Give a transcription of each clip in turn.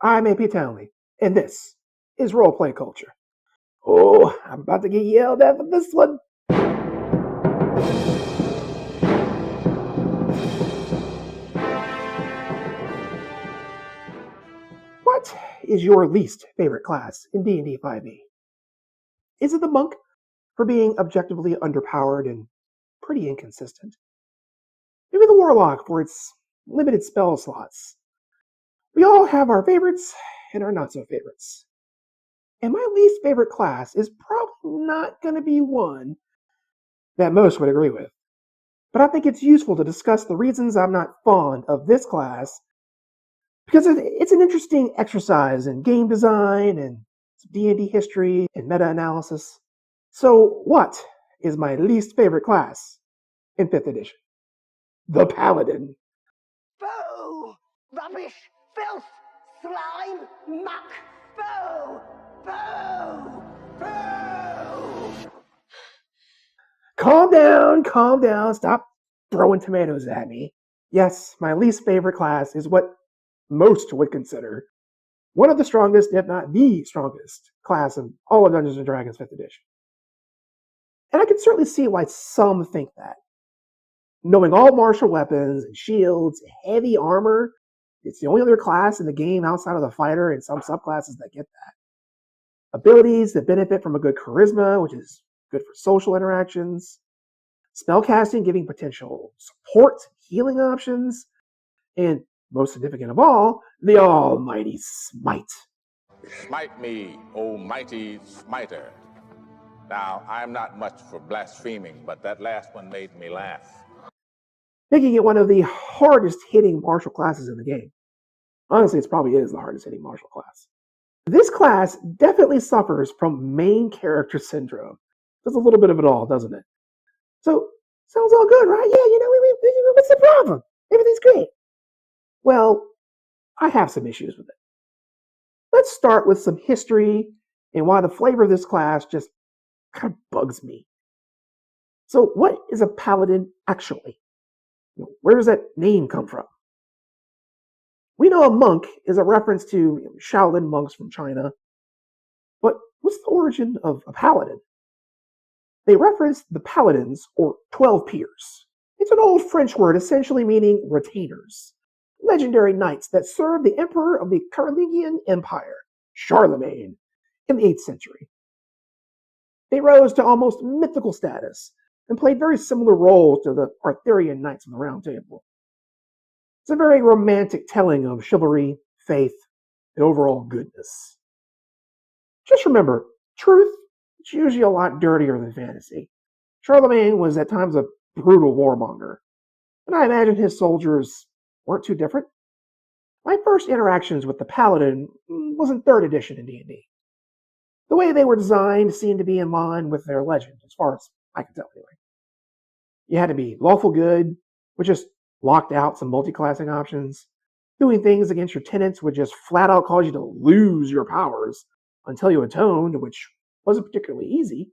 I'm AP Townley, and this is Roleplay Culture. Oh, I'm about to get yelled at for this one. What is your least favorite class in D&D 5e? Is it the monk for being objectively underpowered and pretty inconsistent? Maybe the warlock for its limited spell slots? We all have our favorites and our not so favorites. And my least favorite class is probably not going to be one that most would agree with. But I think it's useful to discuss the reasons I'm not fond of this class because it's an interesting exercise in game design and D&D history and meta-analysis. So what is my least favorite class in 5th edition? The Paladin. Boo! Rubbish! Filth! Slime! Muck! Boo! Boo! Boo! Calm down, stop throwing tomatoes at me. Yes, my least favorite class is what most would consider one of the strongest, if not the strongest, class in all of Dungeons & Dragons 5th edition. And I can certainly see why some think that. Knowing all martial weapons and shields, heavy armor, it's the only other class in the game outside of the fighter and some subclasses that get that. Abilities that benefit from a good charisma, which is good for social interactions. Spellcasting giving potential support, healing options, and most significant of all, the almighty smite. Smite me, O mighty smiter. Now, I'm not much for blaspheming, but that last one made me laugh. Making it one of the hardest hitting martial classes in the game. Honestly, it probably is the hardest hitting martial class. This class definitely suffers from main character syndrome. There's a little bit of it all, doesn't it? So, sounds all good, right? Yeah, what's the problem? Everything's great. Well, I have some issues with it. Let's start with some history and why the flavor of this class just kind of bugs me. So, what is a paladin actually? Where does that name come from? We know a monk is a reference to Shaolin monks from China, but what's the origin of a paladin? They reference the paladins, or 12 peers. It's an old French word essentially meaning retainers, legendary knights that served the emperor of the Carolingian Empire, Charlemagne, in the 8th century. They rose to almost mythical status and played very similar roles to the Arthurian knights of the Round Table. It's a very romantic telling of chivalry, faith, and overall goodness. Just remember, truth is usually a lot dirtier than fantasy. Charlemagne was at times a brutal warmonger, and I imagine his soldiers weren't too different. My first interactions with the Paladin was in 3rd edition in D&D. The way they were designed seemed to be in line with their legend, as far as I can tell anyway. You had to be lawful good, which just locked out some multi-classing options. Doing things against your tenants would just flat out cause you to lose your powers until you atoned, which wasn't particularly easy.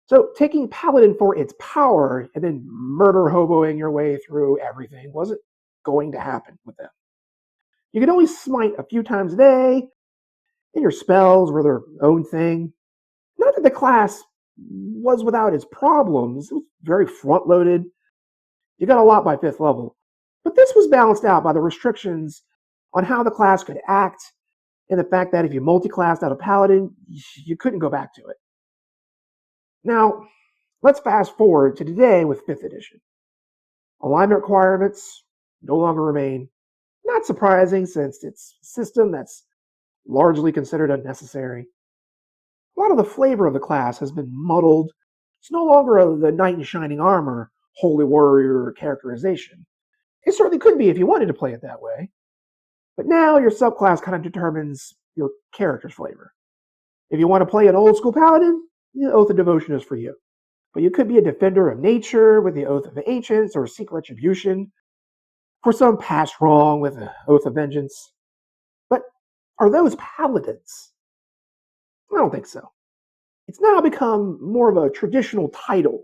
So taking Paladin for its power and then murder hoboing your way through everything wasn't going to happen with them. You could only smite a few times a day, and your spells were their own thing. Not that the class was without its problems. It was very front-loaded. You got a lot by 5th level. But this was balanced out by the restrictions on how the class could act and the fact that if you multi-classed out a Paladin, you couldn't go back to it. Now, let's fast forward to today with 5th edition. Alignment requirements no longer remain. Not surprising since it's a system that's largely considered unnecessary. A lot of the flavor of the class has been muddled. It's no longer the knight in shining armor, holy warrior characterization. It certainly could be if you wanted to play it that way. But now your subclass kind of determines your character's flavor. If you want to play an old school paladin, the Oath of Devotion is for you. But you could be a defender of nature with the Oath of the Ancients or seek retribution for some past wrong with the Oath of Vengeance. But are those paladins? I don't think so. It's now become more of a traditional title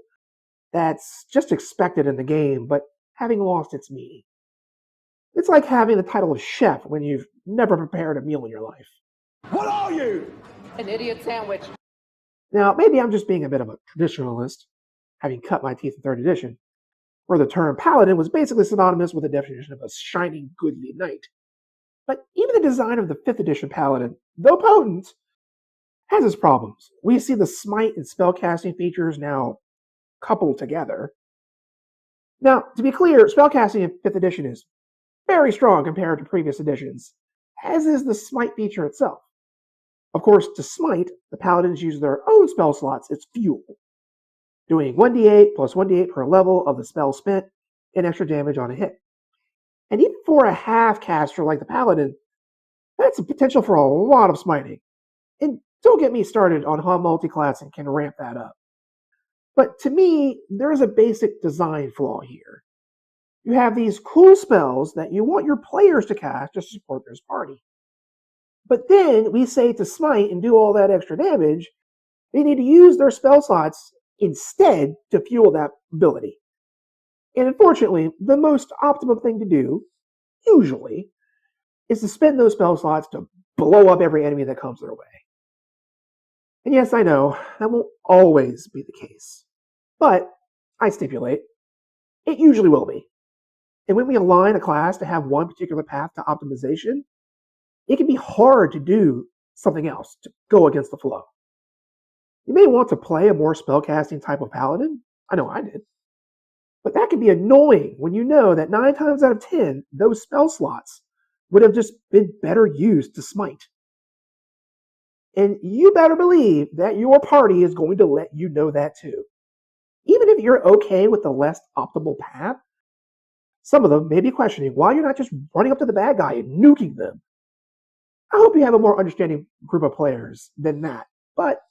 that's just expected in the game, but having lost its meaning. It's like having the title of chef when you've never prepared a meal in your life. What are you? An idiot sandwich. Now, maybe I'm just being a bit of a traditionalist, having cut my teeth in 3rd edition, where the term paladin was basically synonymous with the definition of a shining, goodly knight. But even the design of the 5th edition paladin, though potent, has its problems. We see the smite and spellcasting features now coupled together. Now, to be clear, spellcasting in 5th edition is very strong compared to previous editions, as is the smite feature itself. Of course, to smite, the paladins use their own spell slots as fuel, doing 1d8 plus 1d8 per level of the spell spent and extra damage on a hit. And even for a half-caster like the paladin, that's a potential for a lot of smiting. And don't get me started on how multiclassing can ramp that up. But to me, there is a basic design flaw here. You have these cool spells that you want your players to cast to support their party. But then we say to smite and do all that extra damage, they need to use their spell slots instead to fuel that ability. And unfortunately, the most optimum thing to do, usually, is to spend those spell slots to blow up every enemy that comes their way. And yes, I know, that won't always be the case. But, I stipulate, it usually will be. And when we align a class to have one particular path to optimization, it can be hard to do something else, to go against the flow. You may want to play a more spellcasting type of paladin. I know I did. But that can be annoying when you know that 9 times out of 10, those spell slots would have just been better used to smite. And you better believe that your party is going to let you know that too. Even if you're okay with the less optimal path, some of them may be questioning why you're not just running up to the bad guy and nuking them. I hope you have a more understanding group of players than that, but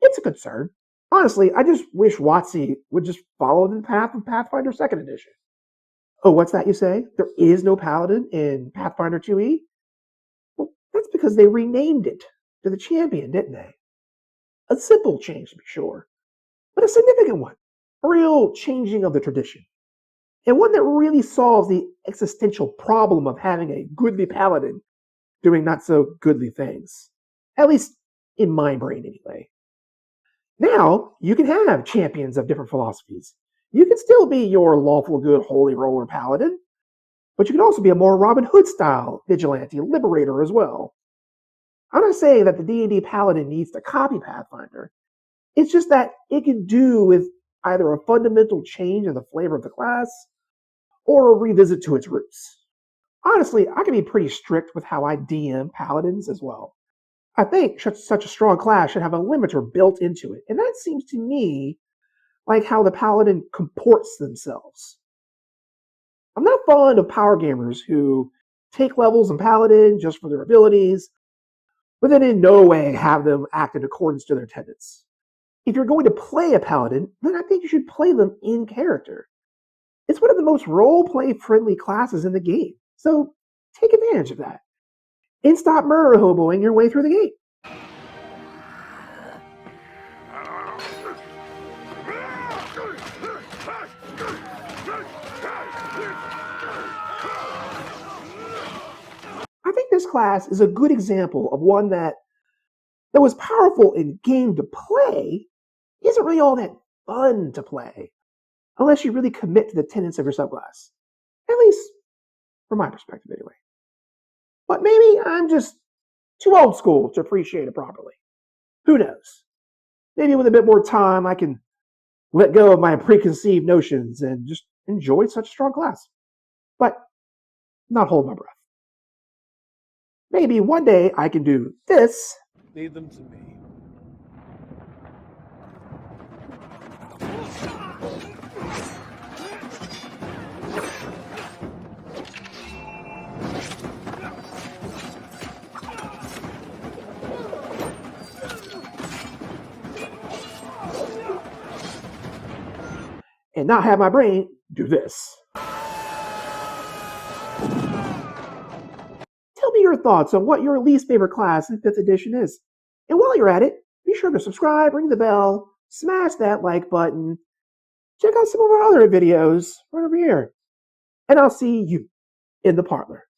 it's a concern. Honestly, I just wish WotC would just follow the path of Pathfinder 2nd Edition. Oh, what's that you say? There is no paladin in Pathfinder 2e? Well, that's because they renamed it to the champion, didn't they? A simple change, to be sure, but a significant one. A real changing of the tradition. And one that really solves the existential problem of having a goodly paladin doing not so goodly things. At least in my brain, anyway. Now, you can have champions of different philosophies. You can still be your lawful good holy roller paladin, but you can also be a more Robin Hood style vigilante liberator as well. I'm not saying that the D&D paladin needs to copy Pathfinder. It's just that it can do with either a fundamental change in the flavor of the class or a revisit to its roots. Honestly, I can be pretty strict with how I DM paladins as well. I think such a strong class should have a limiter built into it, and that seems to me like how the paladin comports themselves. I'm not fond of power gamers who take levels in paladin just for their abilities, but then in no way have them act in accordance to their tenets. If you're going to play a paladin, then I think you should play them in character. It's one of the most role-play friendly classes in the game, so take advantage of that. And stop murder hoboing your way through the game. I think this class is a good example of one that was powerful in game to play, isn't really all that fun to play, unless you really commit to the tenets of your subclass. At least, from my perspective anyway. But maybe I'm just too old school to appreciate it properly. Who knows? Maybe with a bit more time, I can let go of my preconceived notions and just enjoy such a strong class. But not hold my breath. Maybe one day I can do this. Leave them to me. And not have my brain do this. Tell me your thoughts on what your least favorite class in 5th edition is. And while you're at it, be sure to subscribe, ring the bell, smash that like button, check out some of our other videos right over here. And I'll see you in the parlor.